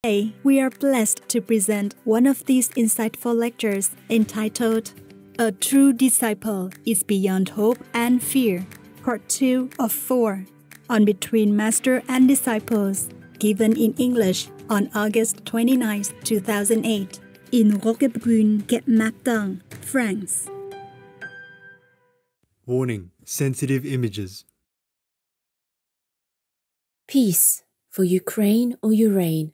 Today, we are blessed to present one of these insightful lectures entitled A True Disciple is Beyond Hope and Fear, Part 2 of 4, on Between Master and Disciples, given in English on August 29, 2008, in Roquebrune-Cap-Martin, France. Warning: sensitive images. Peace for Ukraine or Ukraine.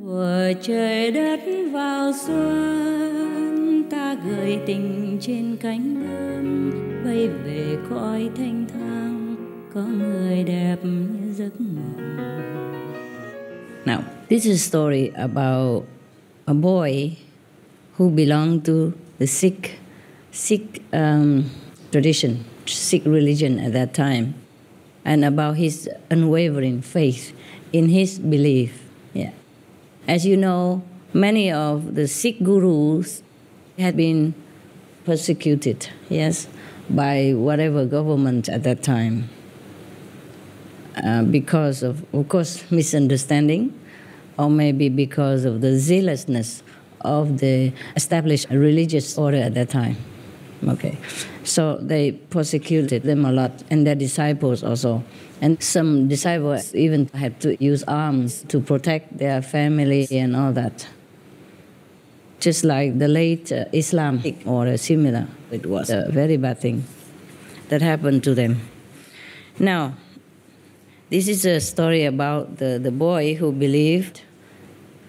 Của trời đất vào xuân, ta gửi tình trên cánh bướm, bay về cõi thanh thang, có người đẹp như giấc mộng. Now, this is a story about a boy who belonged to the Sikh tradition, Sikh religion at that time, and about his unwavering faith in his belief. Yeah. As you know, many of the Sikh gurus had been persecuted, yes, by whatever government at that time, because of course, misunderstanding, or maybe because of the zealousness of the established religious order at that time. Okay, so they persecuted them a lot, and their disciples also. And some disciples even had to use arms to protect their family and all that. Just like the late Islam or similar, it was a very bad thing that happened to them. Now, this is a story about the boy who believed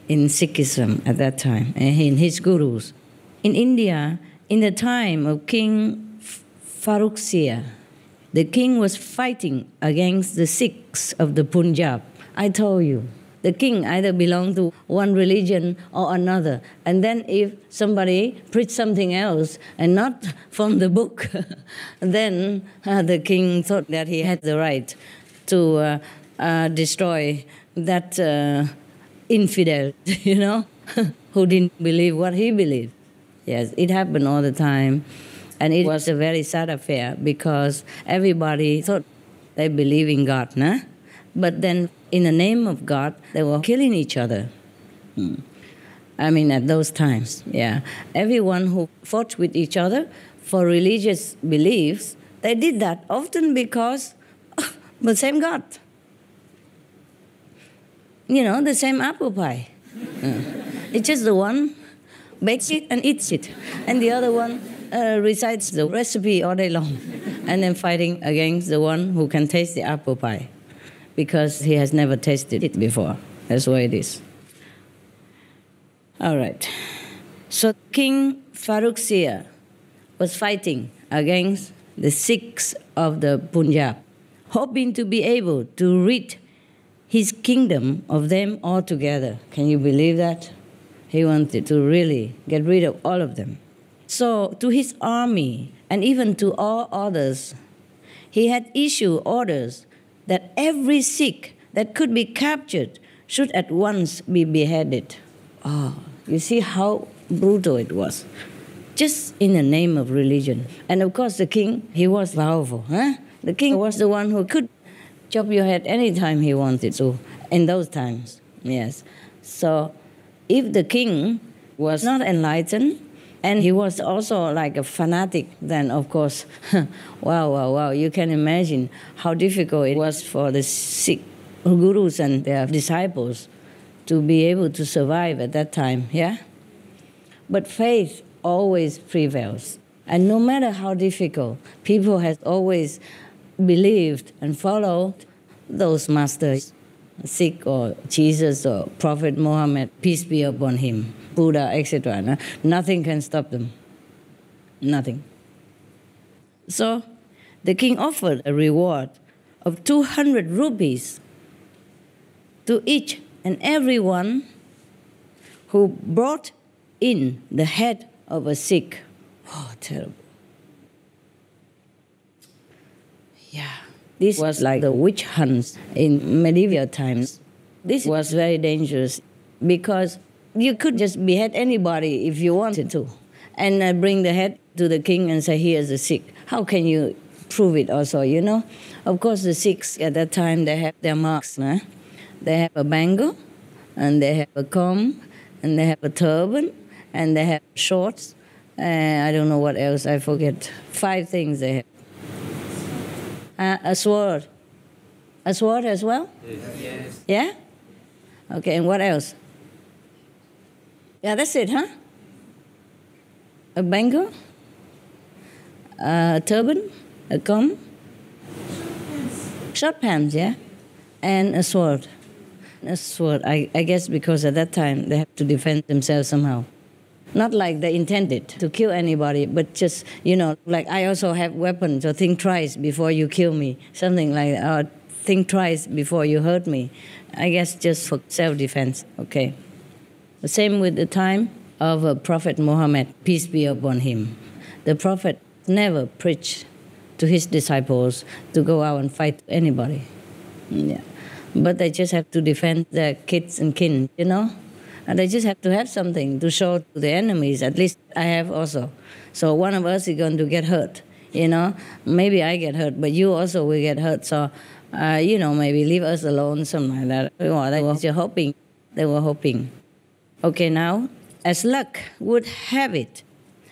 in Sikhism at that time, and in his gurus. In India, in the time of King Farrukhsiyar, the king was fighting against the Sikhs of the Punjab. I told you, the king either belonged to one religion or another. And then if somebody preached something else and not from the book, then the king thought that he had the right to destroy that infidel, you know, who didn't believe what he believed. Yes, it happened all the time. And it was a very sad affair because everybody thought they believe in God, nah? But then in the name of God, they were killing each other. I mean, at those times, yeah. Everyone who fought with each other for religious beliefs, they did that often because of the same God. You know, the same apple pie. It's just the one bakes it and eats it, and the other one recites the recipe all day long, and then fighting against the one who can taste the apple pie because he has never tasted it before. That's why it is. All right. So King Farrukhsiyar was fighting against the Sikhs of the Punjab, hoping to be able to rid his kingdom of them altogether. Can you believe that? He wanted to really get rid of all of them. So to his army, and even to all others, he had issued orders that every Sikh that could be captured should at once be beheaded. Oh, you see how brutal it was. Just in the name of religion. And of course the king, he was powerful. Huh? The king was the one who could chop your head anytime he wanted to, in those times. Yes. So if the king was not enlightened, and he was also like a fanatic, then of course, wow, you can imagine how difficult it was for the Sikh gurus and their disciples to be able to survive at that time, yeah? But faith always prevails. And no matter how difficult, people have always believed and followed those masters, Sikh or Jesus or Prophet Muhammad, peace be upon him, Buddha, etc. Nothing can stop them. Nothing. So the king offered a reward of 200 rupees to each and everyone who brought in the head of a Sikh. Oh, terrible. Yeah. This was like the witch hunts in medieval times. This was very dangerous because you could just behead anybody if you wanted to and bring the head to the king and say, here's a Sikh. How can you prove it also, you know? Of course, the Sikhs at that time, they have their marks. They have a bangle, and they have a comb, and they have a turban, and they have shorts. I don't know what else, I forget. 5 things they have. A sword. A sword as well? Yes. Yeah? Okay, and what else? Yeah, that's it, huh? A bangle, a turban, a comb, short pants, yeah, and a sword. A sword, I guess because at that time they have to defend themselves somehow. Not like they intended to kill anybody, but just, like I also have weapons, so think twice before you kill me, something like that, or think twice before you hurt me. I guess just for self-defense, okay. The same with the time of Prophet Muhammad, peace be upon him. The Prophet never preached to his disciples to go out and fight anybody. Yeah. But they just have to defend their kids and kin, And they just have to have something to show to the enemies. At least I have also. So one of us is going to get hurt, Maybe I get hurt, but you also will get hurt. So, maybe leave us alone, something like that. Well, they were just hoping. They were hoping. Okay, now, as luck would have it,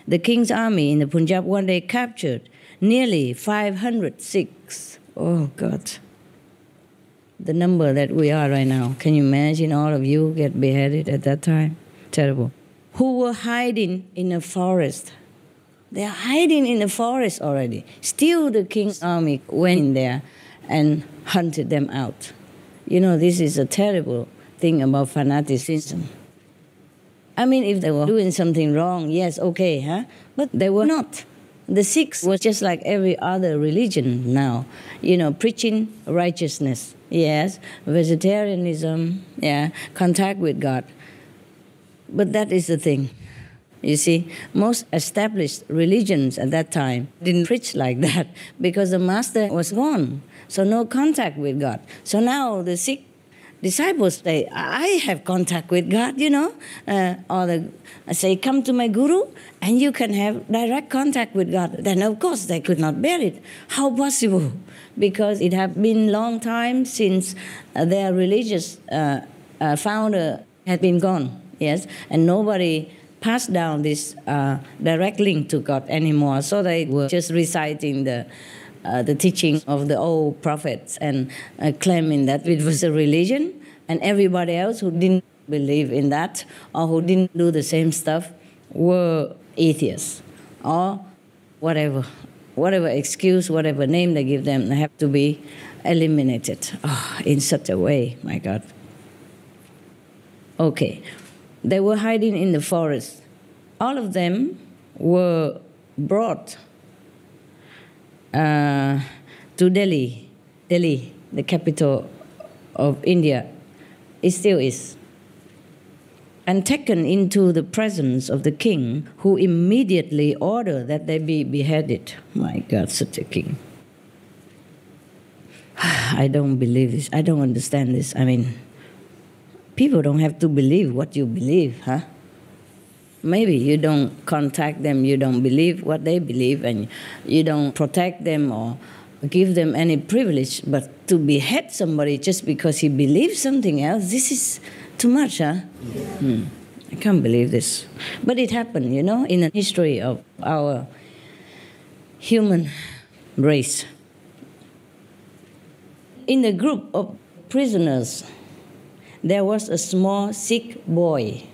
the king's army in the Punjab one day captured nearly 500 Sikhs. Oh, God. The number that we are right now. Can you imagine all of you get beheaded at that time? Terrible. Who were hiding in a forest. They are hiding in the forest already. Still the king's army went in there and hunted them out. This is a terrible thing about fanaticism. I mean, if they were doing something wrong, yes, okay, huh? But they were not. The Sikhs were just like every other religion now, preaching righteousness, yes, vegetarianism, yeah, contact with God. But that is the thing. You see, most established religions at that time didn't preach like that because the master was gone, so no contact with God. So now the Sikh disciples say, I have contact with God, or say, come to my guru and you can have direct contact with God. Then, of course, they could not bear it. How possible? Because it had been a long time since their religious founder had been gone, yes, and nobody passed down this direct link to God anymore. So they were just reciting the teaching of the old prophets and claiming that it was a religion, and everybody else who didn't believe in that or who didn't do the same stuff were atheists or whatever excuse, whatever name they give them, they have to be eliminated in such a way, my God. Okay, they were hiding in the forest. All of them were brought to Delhi, the capital of India. It still is. And taken into the presence of the king, who immediately ordered that they be beheaded. My God, such a king. I don't believe this. I don't understand this. I mean, people don't have to believe what you believe, huh? Maybe you don't contact them, you don't believe what they believe, and you don't protect them or give them any privilege, but to behead somebody just because he believes something else, this is too much, huh? Yeah. I can't believe this. But it happened, in the history of our human race. In the group of prisoners, there was a small Sikh boy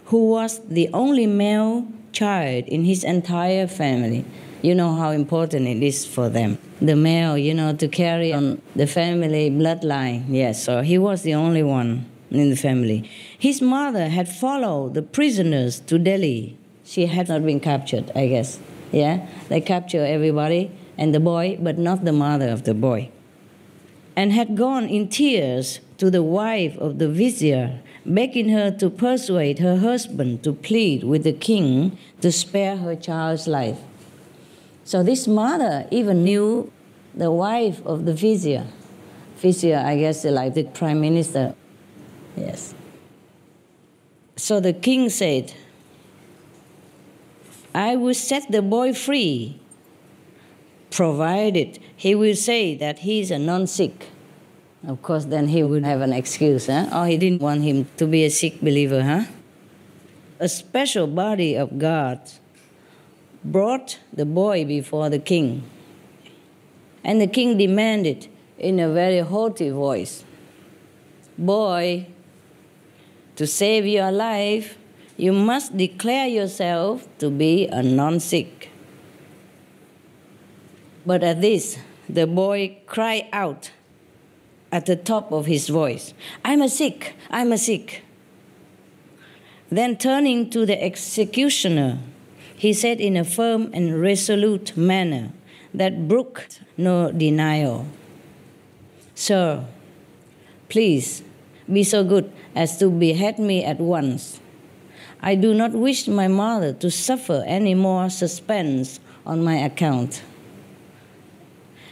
who was the only male child in his entire family. You know how important it is for them. The male, to carry on the family bloodline. Yes, so he was the only one in the family. His mother had followed the prisoners to Delhi. She had not been captured, I guess. Yeah, they captured everybody and the boy, but not the mother of the boy. And had gone in tears to the wife of the vizier, begging her to persuade her husband to plead with the king to spare her child's life. So this mother even knew the wife of the vizier. Vizier, I guess, like the prime minister. Yes. So the king said, I will set the boy free, provided he will say that he is a non-Sikh. Of course, then he would have an excuse, huh? Or he didn't want him to be a sick believer, huh? A special body of God brought the boy before the king. And the king demanded in a very haughty voice, "Boy, to save your life, you must declare yourself to be a non-sick." But at this, the boy cried out at the top of his voice, I'm a sick. Then turning to the executioner, he said in a firm and resolute manner that brooked no denial, "Sir, please be so good as to behead me at once. I do not wish my mother to suffer any more suspense on my account."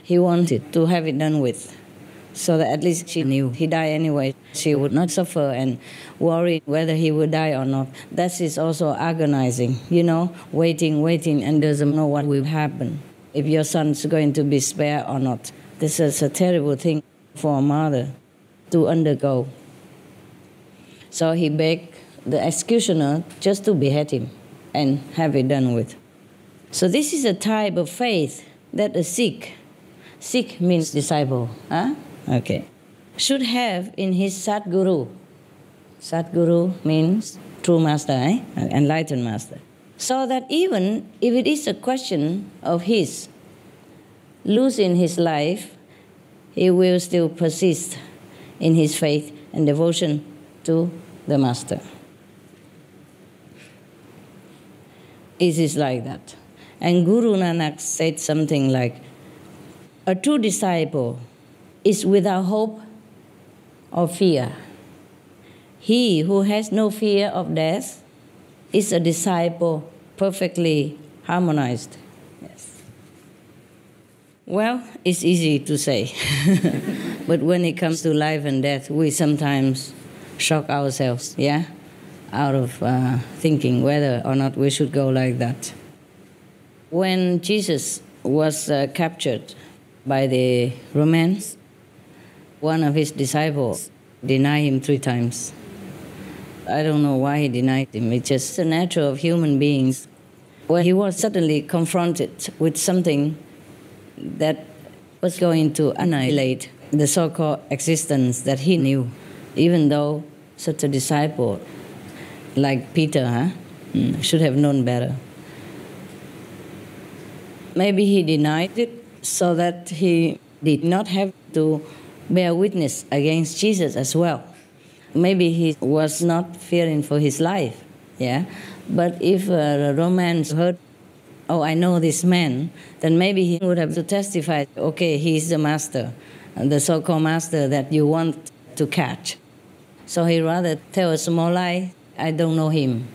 He wanted to have it done with, so that at least she knew he died anyway. She would not suffer and worry whether he would die or not. That is also agonizing, waiting and doesn't know what will happen. If your son's going to be spared or not. This is a terrible thing for a mother to undergo. So he begged the executioner just to behead him and have it done with. So this is a type of faith that a Sikh means disciple, okay, should have in his Sadguru. Sadguru means true master, enlightened master. So that even if it is a question of his losing his life, he will still persist in his faith and devotion to the master. It is like that. And Guru Nanak said something like, a true disciple is without hope or fear. He who has no fear of death is a disciple perfectly harmonized. Yes. Well, it's easy to say. But when it comes to life and death, we sometimes shock ourselves, out of thinking whether or not we should go like that. When Jesus was captured by the Romans, one of his disciples denied him 3 times. I don't know why he denied him. It's just the nature of human beings. When he was suddenly confronted with something that was going to annihilate the so-called existence that he knew, even though such a disciple like Peter should have known better. Maybe he denied it so that he did not have to bear witness against Jesus as well. Maybe he was not fearing for his life, But if the Romans heard, oh, I know this man, then maybe he would have to testify, okay, he is the master, the so-called master that you want to catch. So he rather tell a small lie, I don't know him.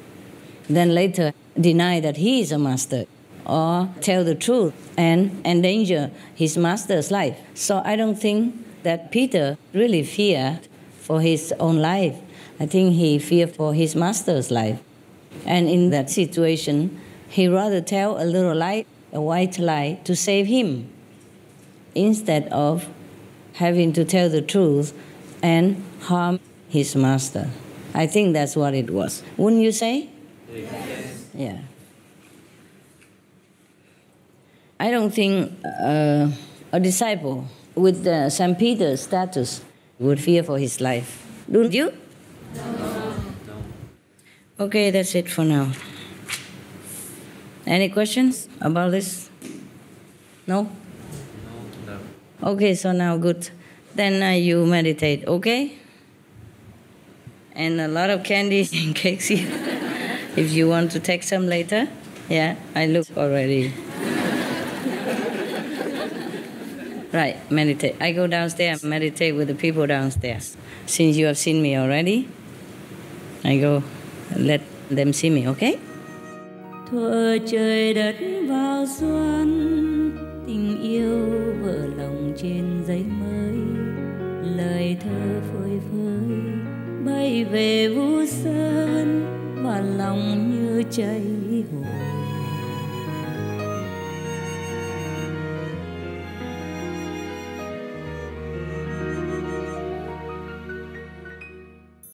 Then later deny that he is a master, or tell the truth and endanger his master's life. So I don't think that Peter really feared for his own life. I think he feared for his master's life. And in that situation, he rather tell a little lie, a white lie, to save him, instead of having to tell the truth and harm his master. I think that's what it was. Wouldn't you say? Yes. Yeah. I don't think a disciple with St. Peter's status would fear for his life. Don't you? No. Okay, that's it for now. Any questions about this? No? No. Okay, so now good. Then you meditate, okay? And a lot of candies and cakes here. If you want to take some later. I look already. Right, meditate. I go downstairs and meditate with the people downstairs. Since you have seen me already, I go let them see me, okay? Thuở trời đất vào xuân, tình yêu vỡ lòng trên giấy mới, lời thơ phơi phới bay về Vũ Sơn và lòng như cháy hồn.